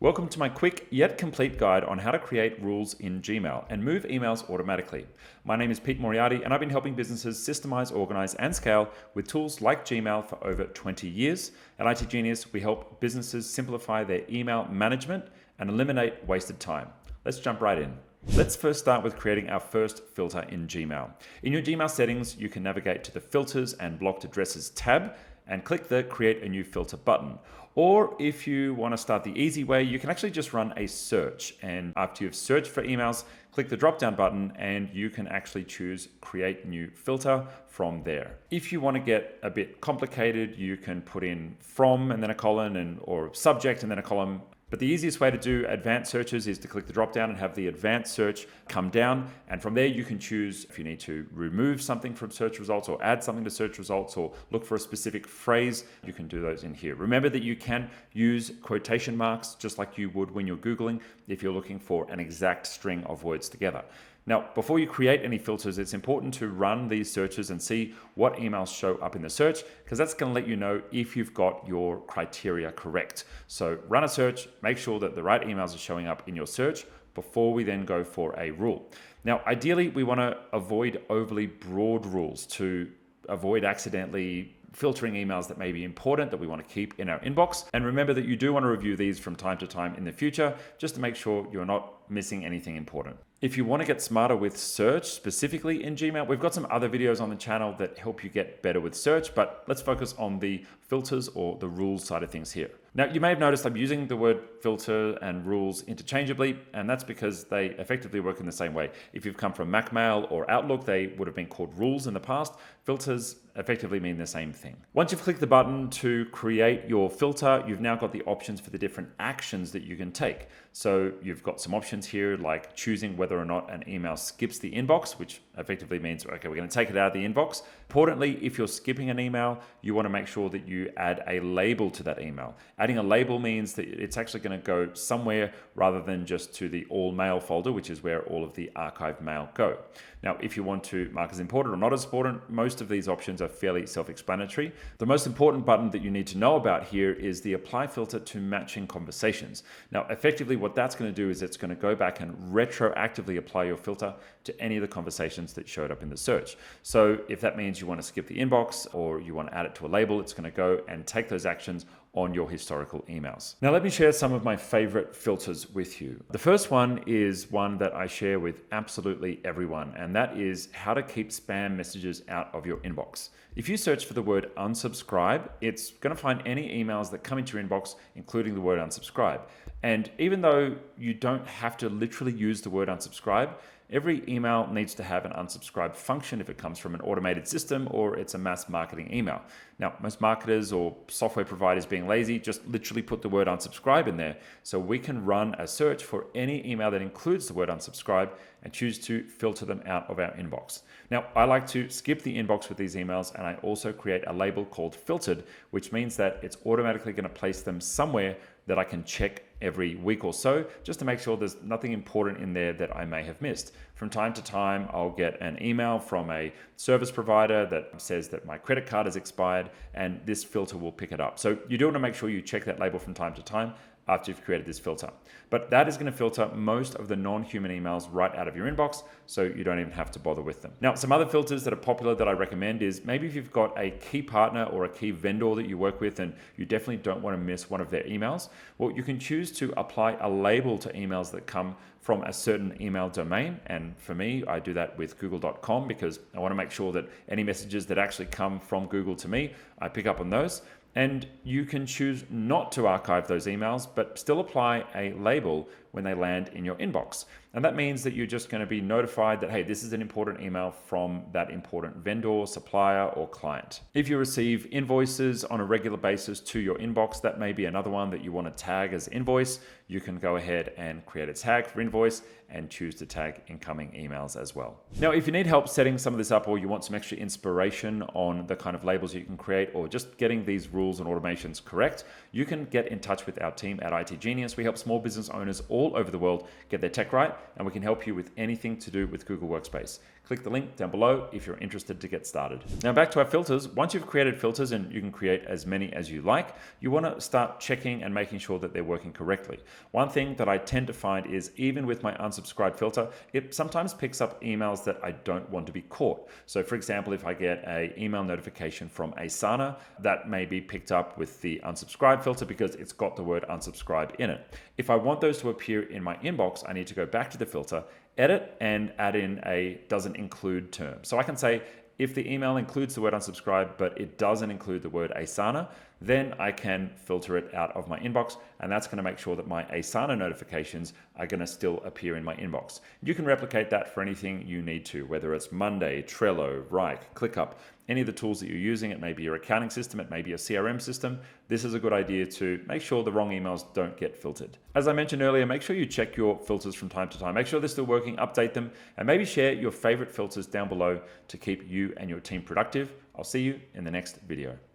Welcome to my quick yet complete guide on how to create rules in Gmail and move emails automatically. My name is Pete Moriarty and I've been helping businesses systemize, organize, and scale with tools like Gmail for over 20 years. At itGenius, we help businesses simplify their email management and eliminate wasted time. Let's jump right in. Let's first start with creating our first filter in Gmail. In your Gmail settings, you can navigate to the Filters and Blocked Addresses tab and click the Create a New Filter button. Or if you want to start the easy way, you can actually just run a search. And after you've searched for emails, click the drop-down button and you can actually choose Create New Filter from there. If you want to get a bit complicated, you can put in from and then a colon or subject and then a column. But the easiest way to do advanced searches is to click the drop down and have the advanced search come down. And from there, you can choose if you need to remove something from search results or add something to search results or look for a specific phrase. You can do those in here. Remember that you can use quotation marks just like you would when you're Googling if you're looking for an exact string of words together. Now, before you create any filters, it's important to run these searches and see what emails show up in the search, because that's going to let you know if you've got your criteria correct. So run a search, make sure that the right emails are showing up in your search before we then go for a rule. Now, ideally, we want to avoid overly broad rules to avoid accidentally filtering emails that may be important that we want to keep in our inbox. And remember that you do want to review these from time to time in the future, just to make sure you're not missing anything important. If you want to get smarter with search, specifically in Gmail, we've got some other videos on the channel that help you get better with search, but let's focus on the filters or the rules side of things here. Now, you may have noticed I'm using the word filter and rules interchangeably, and that's because they effectively work in the same way. If you've come from Macmail or Outlook, they would have been called rules in the past. Filters effectively mean the same thing. Once you've clicked the button to create your filter, you've now got the options for the different actions that you can take. So you've got some options here like choosing whether or not an email skips the inbox, which effectively means, okay, we're going to take it out of the inbox. Importantly, if you're skipping an email, you want to make sure that you add a label to that email. Adding a label means that it's actually going to go somewhere rather than just to the all mail folder, which is where all of the archived mail go. Now, if you want to mark as important or not as important, most of these options are fairly self-explanatory. The most important button that you need to know about here is the apply filter to matching conversations. Now, effectively what that's going to do is it's going to go back and retroactively apply your filter to any of the conversations that showed up in the search. So if that means you want to skip the inbox or you want to add it to a label, it's going to go and take those actions on your historical emails. Now, let me share some of my favorite filters with you. The first one is one that I share with absolutely everyone, and that is how to keep spam messages out of your inbox. If you search for the word unsubscribe, it's going to find any emails that come into your inbox, including the word unsubscribe. And even though you don't have to literally use the word unsubscribe, every email needs to have an unsubscribe function if it comes from an automated system or it's a mass marketing email. Now, most marketers or software providers being lazy just literally put the word unsubscribe in there. So we can run a search for any email that includes the word unsubscribe and choose to filter them out of our inbox. Now, I like to skip the inbox with these emails, and I also create a label called filtered, which means that it's automatically going to place them somewhere that I can check every week or so, just to make sure there's nothing important in there that I may have missed. From time to time, I'll get an email from a service provider that says that my credit card has expired, and this filter will pick it up. So you do want to make sure you check that label from time to time after you've created this filter. But that is going to filter most of the non-human emails right out of your inbox, so you don't even have to bother with them. Now, some other filters that are popular that I recommend is maybe if you've got a key partner or a key vendor that you work with and you definitely don't want to miss one of their emails, well, you can choose to apply a label to emails that come from a certain email domain. And for me, I do that with google.com because I want to make sure that any messages that actually come from Google to me, I pick up on those. And you can choose not to archive those emails, but still apply a label when they land in your inbox. And that means that you're just going to be notified that, hey, this is an important email from that important vendor, supplier, or client. If you receive invoices on a regular basis to your inbox, that may be another one that you want to tag as invoice. You can go ahead and create a tag for invoice and choose to tag incoming emails as well. Now, if you need help setting some of this up or you want some extra inspiration on the kind of labels you can create or just getting these rules and automations correct, you can get in touch with our team at itGenius. We help small business owners all over the world get their tech right, and we can help you with anything to do with Google Workspace. Click the link down below if you're interested to get started. Now back to our filters. Once you've created filters, and you can create as many as you like, you want to start checking and making sure that they're working correctly. One thing that I tend to find is even with my unsubscribe filter, it sometimes picks up emails that I don't want to be caught. So for example, if I get an email notification from Asana, that may be picked up with the unsubscribe filter because it's got the word unsubscribe in it. If I want those to appear in my inbox, I need to go back to the filter, edit, and add in a doesn't include term. So I can say, if the email includes the word unsubscribe, but it doesn't include the word Asana, then I can filter it out of my inbox, and that's going to make sure that my Asana notifications are going to still appear in my inbox. You can replicate that for anything you need to, whether it's Monday, Trello, Wrike, ClickUp, any of the tools that you're using. It may be your accounting system, it may be a CRM system. This is a good idea to make sure the wrong emails don't get filtered. As I mentioned earlier, make sure you check your filters from time to time. Make sure they're still working, update them, and maybe share your favorite filters down below to keep you and your team productive. I'll see you in the next video.